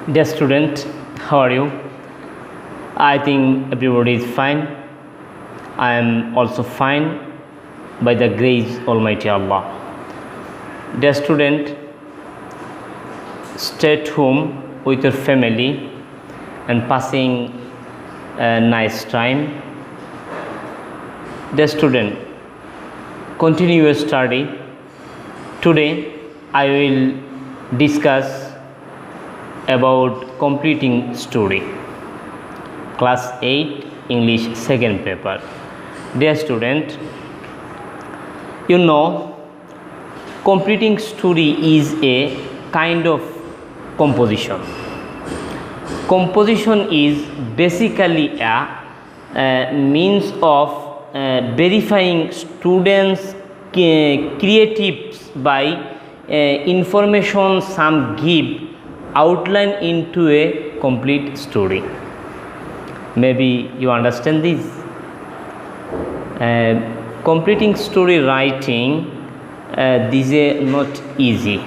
Dear student, how are you? I think everybody is fine. I am also fine by the grace Almighty Allah. Dear student, stay at home with your family and passing a nice time. Dear student, continue your study. Today I will discuss about completing story, class 8 English second paper. Dear student, you know completing story is a kind of composition. Composition is basically a means of verifying students' creatives by information some give outline into a complete story. Maybe you understand this. Completing story writing this is not easy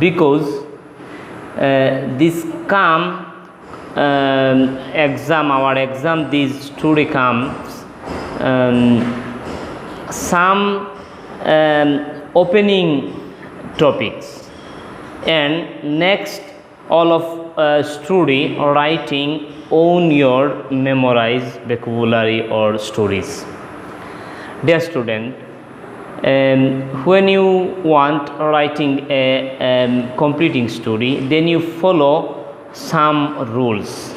because this come our exam this story comes some opening topics, and next all of story writing on your memorized vocabulary or stories. Dear student, when you want writing a completing story, then you follow some rules.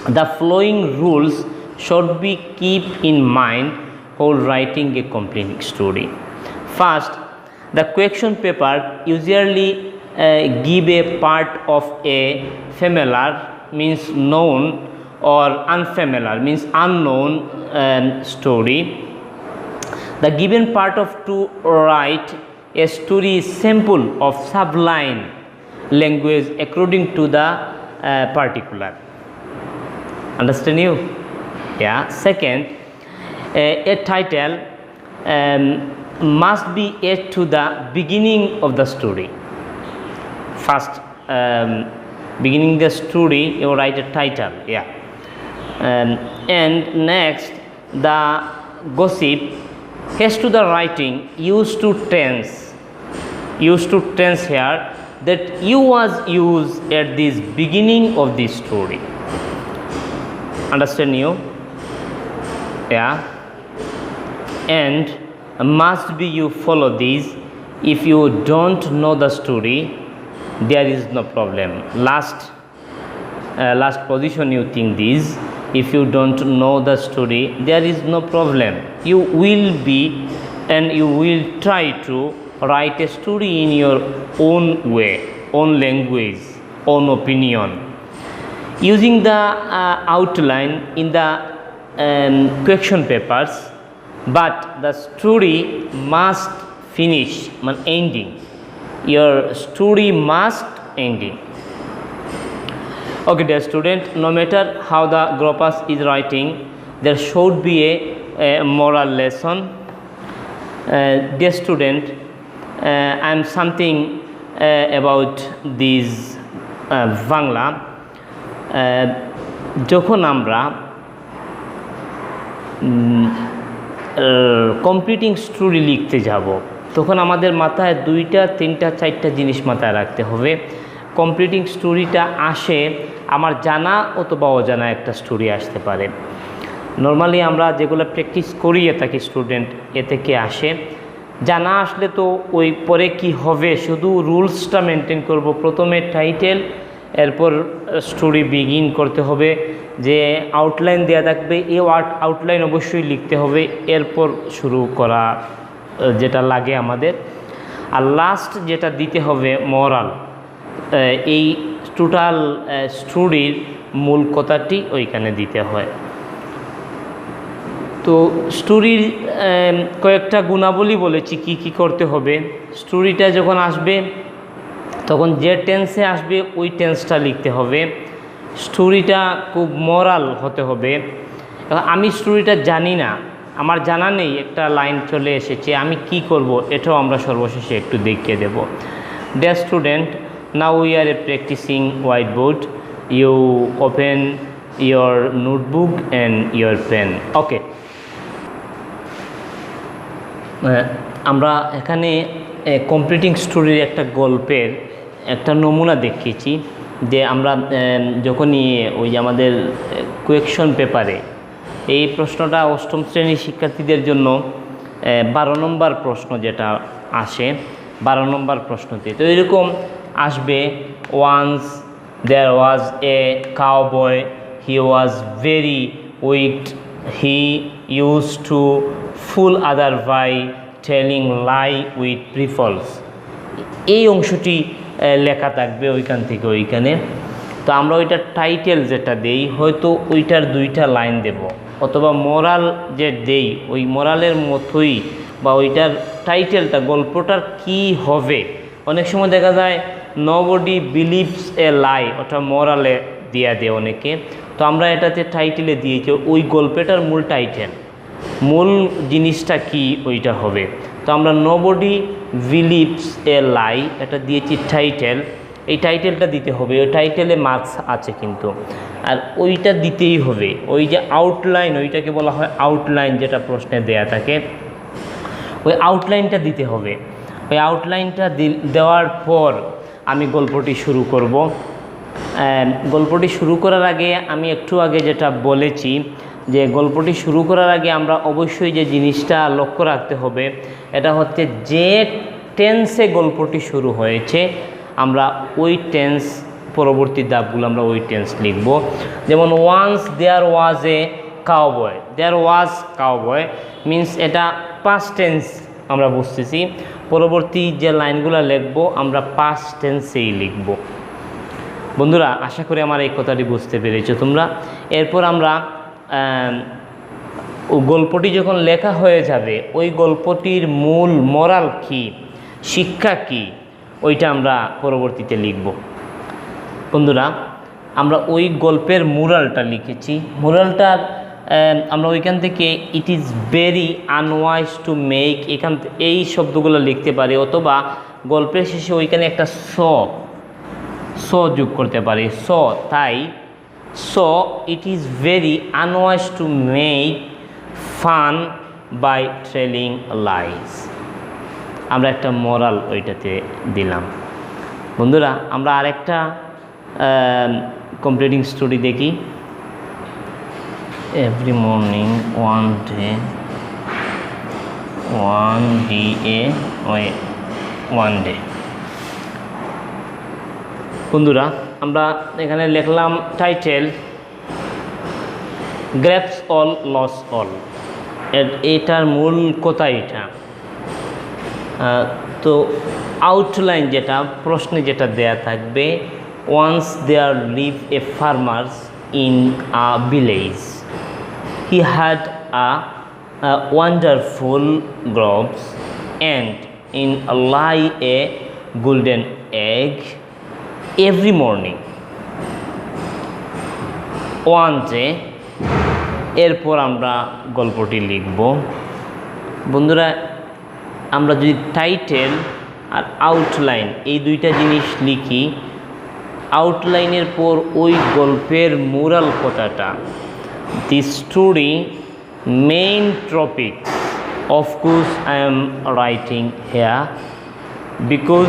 The following rules should be keep in mind while writing a completing story. First, the question paper usually give a part of a familiar means known or unfamiliar means unknown story. The given part of to write a story is sample of sublime language according to the particular. Understand you? Yeah. Second, a title must be added to the beginning of the story. First, beginning the story, you write a title. Yeah. And next, the gossip has to the writing used to tense here that you was used at this beginning of this story. Understand you? Yeah. And must be you follow this. If you don't know the story, there is no problem. Last position you think this. If you don't know the story, there is no problem. You will be and you will try to write a story in your own way, own language, own opinion, using the outline in the question papers. But the story must finish, ending. Your story must ending. Okay, dear student, no matter how the groupers is writing, there should be a moral lesson. Dear student, I am something about this Bangla. যখন আমরা completing story লিখতে যাব, তখন আমাদের মাথায় 2টা 3টা 4টা জিনিস মাথায় রাখতে হবে। কমপ্লিটিং স্টোরিটা আসে আমার জানা অথবা অজানা একটা স্টোরি আসতে পারে। নর্মালি আমরা যেগুলো প্র্যাকটিস করিয়ে থাকি স্টুডেন্ট এ থেকে আসে। জানা আসলে তো ওই পরে কি হবে শুধু রুলসটা মেনটেন করব। প্রথমে টাইটেল, এরপর স্টোরি বিগিন করতে হবে, যে আউটলাইন দেওয়া থাকবে এই আউটলাইন অবশ্যই লিখতে হবে, এরপর শুরু করা যেটা লাগে আমাদের। আর লাস্ট যেটা দিতে হবে মোরাল, এই টোটাল স্টোরির মূল কথাটি ওইখানে দিতে হয়। তো স্টোরির কয়েকটা গুণাবলী বলেছি কি কি করতে হবে। স্টোরিটা যখন আসবে তখন যে টেন্সে আসবে ওই টেন্সটা লিখতে হবে। স্টোরিটা খুব মোরাল হতে হবে। আমি স্টোরিটা জানি না, আমার জানা নেই, একটা লাইন চলে এসেছে, আমি কি করব, এটাও আমরা সর্বশেষে একটু দেখিয়ে দেব। Dear student, Now we are practicing whiteboard. You open your notebook and your pen. Okay. আমরা এখানে কমপ্লিটিং স্টোরির একটা গল্পের একটা নমুনা দেখিয়েছি যে আমরা যখনই ওই যে আমাদের কোয়েকশন পেপারে এই প্রশ্নটা অষ্টম শ্রেণীর শিক্ষার্থীদের জন্য 12 নম্বর প্রশ্ন যেটা আসে 12 নম্বর প্রশ্নতে তো এরকম আসবে once there was a cowboy he was very wicked he use to fool other by telling lie with pitfalls এই অংশটি লেখা থাকবে ওইখান থেকে ওইখানে তো আমরা ওইটার টাইটেল যেটা দেই হয়তো ওইটার 2টা লাইন দেব অথবা মোরাল যে দেই ওই মোরালের মতোই বা ওইটার টাইটেলটা গল্পটার কি হবে অনেক সময় দেখা যায় নোবডি বিলিভস এ লাই ওটা মোরালে দিয়া দেয় অনেকে তো আমরা এটাতে টাইটেলে দিয়েছি ওই গল্পটার মূল টাইটেল মূল জিনিসটা কি ওইটা হবে তো আমরা নোবডি বিলিভস এ লাই এটা দিয়েছি টাইটেল এই টাইটেলটা দিতে হবে ওই টাইটেলে মার্কস আছে কিন্তু আর ওইটা দিতেই হবে ওই যে আউটলাইন ওইটাকে বলা হয় আউটলাইন যেটা প্রশ্নে দেয়া থাকে ওই আউটলাইনটা দিতে হবে ওই আউটলাইনটা দেওয়ার পর আমি গল্পটি শুরু করব গল্পটি শুরু করার আগে আমি একটু আগে যেটা বলেছি যে গল্পটি শুরু করার আগে আমরা অবশ্যই যে জিনিসটা লক্ষ্য রাখতে হবে এটা হচ্ছে যে টেন্সে গল্পটি শুরু হয়েছে আমরা ওই টেন্স পরবর্তী ধাপগুলো আমরা ওই টেন্স লিখব যেমন once there was a cowboy there was cowboy means এটা পাস্ট টেন্স আমরা বুঝতেছি পরবর্তী যে লাইনগুলো লিখব আমরা পাস্ট টেন্সেই লিখব বন্ধুরা আশা করি আমার এই কথাটি বুঝতে পেরেছো তোমরা এরপর আমরা গল্পটি যখন লেখা হয়ে যাবে ওই গল্পটির মূল মোরাল কি শিক্ষা কি ওইটা আমরা পরবর্তীতে লিখব বন্ধুরা আমরা ওই গল্পের মোরালটা লিখেছি মোরালটার আমরা ওইখান থেকে ইট is very unwise to make এখান এই শব্দগুলো লিখতে পারি অথবা গল্পের শেষে ওইখানে একটা স যোগ করতে পারি তাই so it is very unwise to make fun by telling lies আমরা একটা মোরাল ওইটাতে দিলাম বন্ধুরা আমরা আরেকটা কমপ্লিটিং স্টোরি দেখি এভরি মর্নিং ওয়ান ডে বন্ধুরা আমরা এখানে লিখলাম title grabs all lose all এটার মূল কথা এটা তো আউটলাইন যেটা প্রশ্নে যেটা দেয়া থাকবে once there live a farmers in a village he had a wonderful groves and in lay a golden egg every morning ওয়ান্সে এরপর আমরা গল্পটি লিখব বন্ধুরা আমরা যদি টাইটেল আর আউটলাইন এই 2টা জিনিস লিখি আউটলাইনের পর ওই গল্পের মোরাল কথাটা the story main topic of course I am writing here because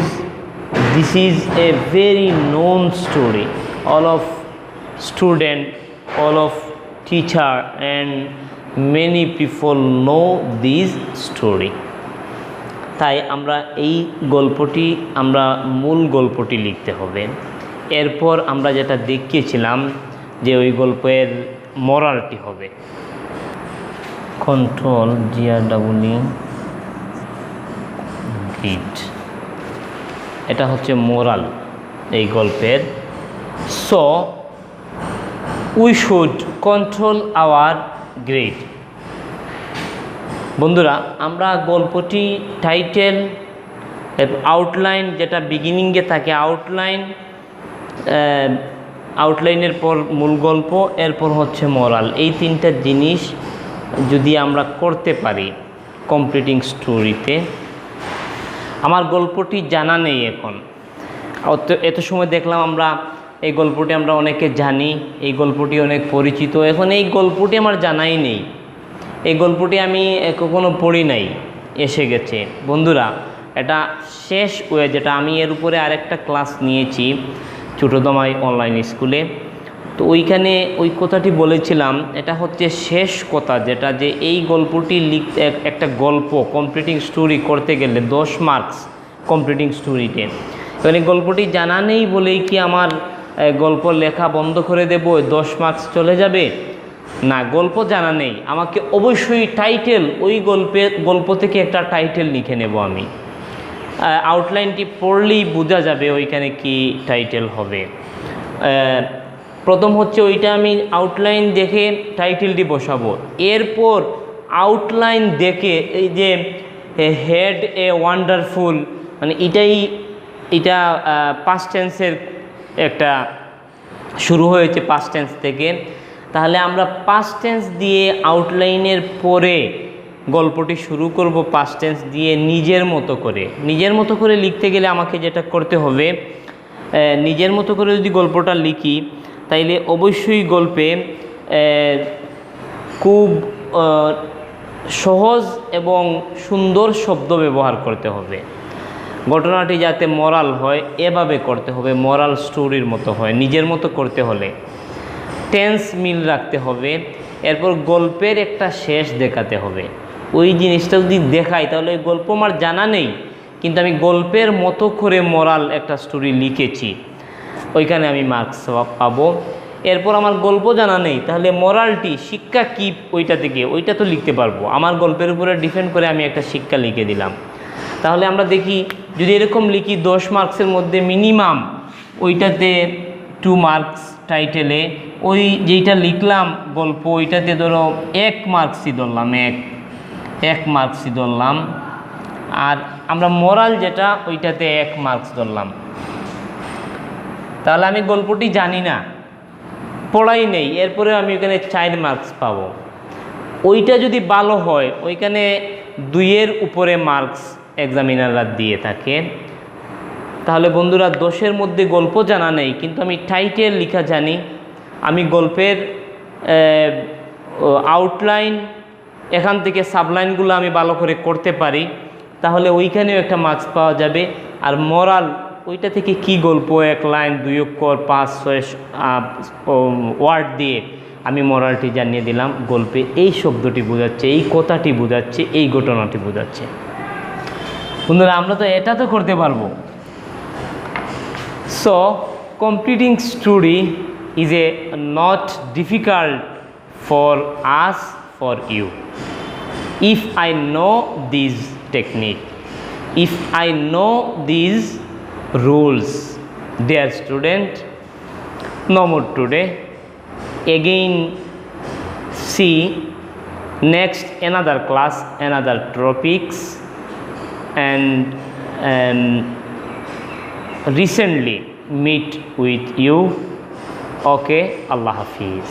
this is a very known story all of student all of teacher and many people know this story তাই আমরা এই গল্পটি আমরা মূল গল্পটি লিখতে হবে এরপর আমরা যেটা দেখিয়েছিলাম যে ওই গল্পের মোরালটি হবে কন্ট্রোল GREED এটা হচ্ছে মোরাল এই গল্পের so we should control hour grade বন্ধুরা আমরা গল্পটি টাইটেল আউটলাইন যেটা বিগিনিংয়ে থাকে আউটলাইনের পর মূল গল্প এরপর হচ্ছে মোরাল এই 3টা জিনিস যদি আমরা করতে পারি কমপ্লিটিং স্টোরিতে আমার গল্পটি জানা নেই এখন এত সময় দেখলাম আমরা এই গল্পটি আমরা অনেকে জানি, এই গল্পটি অনেক পরিচিত। এখন এই গল্পটি আমার জানাই নেই, এই গল্পটি আমি কখনো পড়ি নাই, এসে গেছে। বন্ধুরা, এটা শেষ ওয়ে, যেটা আমি এর উপরে আরেকটা ক্লাস নিয়েছি ছোটদমাই অনলাইন স্কুলে, তো ওইখানে ওই কথাটি বলেছিলাম। এটা হচ্ছে শেষ কথা, যেটা যে এই গল্পটি লিখতে, একটা গল্প কমপ্লিটিং স্টোরি করতে গেলে 10 মার্কস কমপ্লিটিং স্টোরিতে। এবার এই গল্পটি জানা নেই বলেই কি আমার গল্প লেখা বন্ধ করে দেব, 10 মার্কস চলে যাবে? না, গল্প জানা নেই, আমাকে অবশ্যই টাইটেল, ওই গল্প থেকে একটা টাইটেল লিখে নেব আমি। আউটলাইনটি পড়লেই বোঝা যাবে ওইখানে কি টাইটেল হবে। প্রথম হচ্ছে ওইটা আমি আউটলাইন দেখে টাইটেলটি বসাবো। এরপর আউটলাইন দেখে এই যে হেড এ ওয়ান্ডারফুল, মানে এটা পাস্ট টেন্সের একটা শুরু হয়েছে, পাস্ট টেন্স থেকে। তাহলে আমরা পাস্ট টেন্স দিয়ে আউটলাইনের পরে গল্পটি শুরু করব পাস্ট টেন্স দিয়ে নিজের মতো করে লিখতে গেলে আমাকে যেটা করতে হবে, নিজের মতো করে যদি গল্পটা লিখি তাইলে অবশ্যই গল্পে খুব সহজ এবং সুন্দর শব্দ ব্যবহার করতে হবে। ঘটনাটি যাতে মোরাল হয় এভাবে করতে হবে, মোরাল স্টোরির মতো হয়। নিজের মতো করতে হলে টেন্স মিল রাখতে হবে। এরপর গল্পের একটা শেষ দেখাতে হবে। ওই জিনিসটা যদি দেখাই তাহলে ওই গল্প আমার জানা নেই, কিন্তু আমি গল্পের মতো করে মোরাল একটা স্টোরি লিখেছি, ওইখানে আমি মার্কস পাবো। এরপর আমার গল্প জানা নেই, তাহলে মোরালটি, শিক্ষা কী ওইটা তো লিখতে পারবো। আমার গল্পের উপরে ডিপেন্ড করে আমি একটা শিক্ষা লিখে দিলাম। তাহলে আমরা দেখি, যদি এরকম লিখি 10 মার্কসের মধ্যে মিনিমাম ওইটাতে 2 মার্কস টাইটেলে, ওই যেইটা লিখলাম গল্প ওইটাতে ধরো 1 মার্কসই ধরলাম, এক মার্কসই ধরলাম। আর আমরা মোরাল যেটা ওইটাতে 1 মার্কস ধরলাম। তাহলে আমি গল্পটি জানি না, পড়াই নেই, এরপরে আমি ওইখানে 4 মার্কস পাবো। ওইটা যদি ভালো হয় ওইখানে 2-এর উপরে মার্কস এক্সামিনাররা দিয়ে থাকে। তাহলে বন্ধুরা, 10-এর মধ্যে গল্প জানা নেই, কিন্তু আমি টাইটেল লেখা জানি, আমি গল্পের আউটলাইন এখান থেকে সাবলাইনগুলো আমি ভালো করে করতে পারি, তাহলে ওইখানেও একটা মার্কস পাওয়া যাবে। আর মোরাল, ওইটা থেকে কি গল্প, 1 লাইন 2 অক্ষর 5-6 ওয়ার্ড দিয়ে আমি মোরালটি জানিয়ে দিলাম। গল্পে এই শব্দটি বোঝাচ্ছে, এই কথাটি বোঝাচ্ছে, এই ঘটনাটি বোঝাচ্ছে। বন্ধুরা, আমরা তো এটা তো করতে পারবো। So completing story is a not difficult for us, for you, if I know this technique, if I know these rules. Dear student, no more today. Again see next another class, another topics, and recently meet with you. Okay, Allah Hafiz.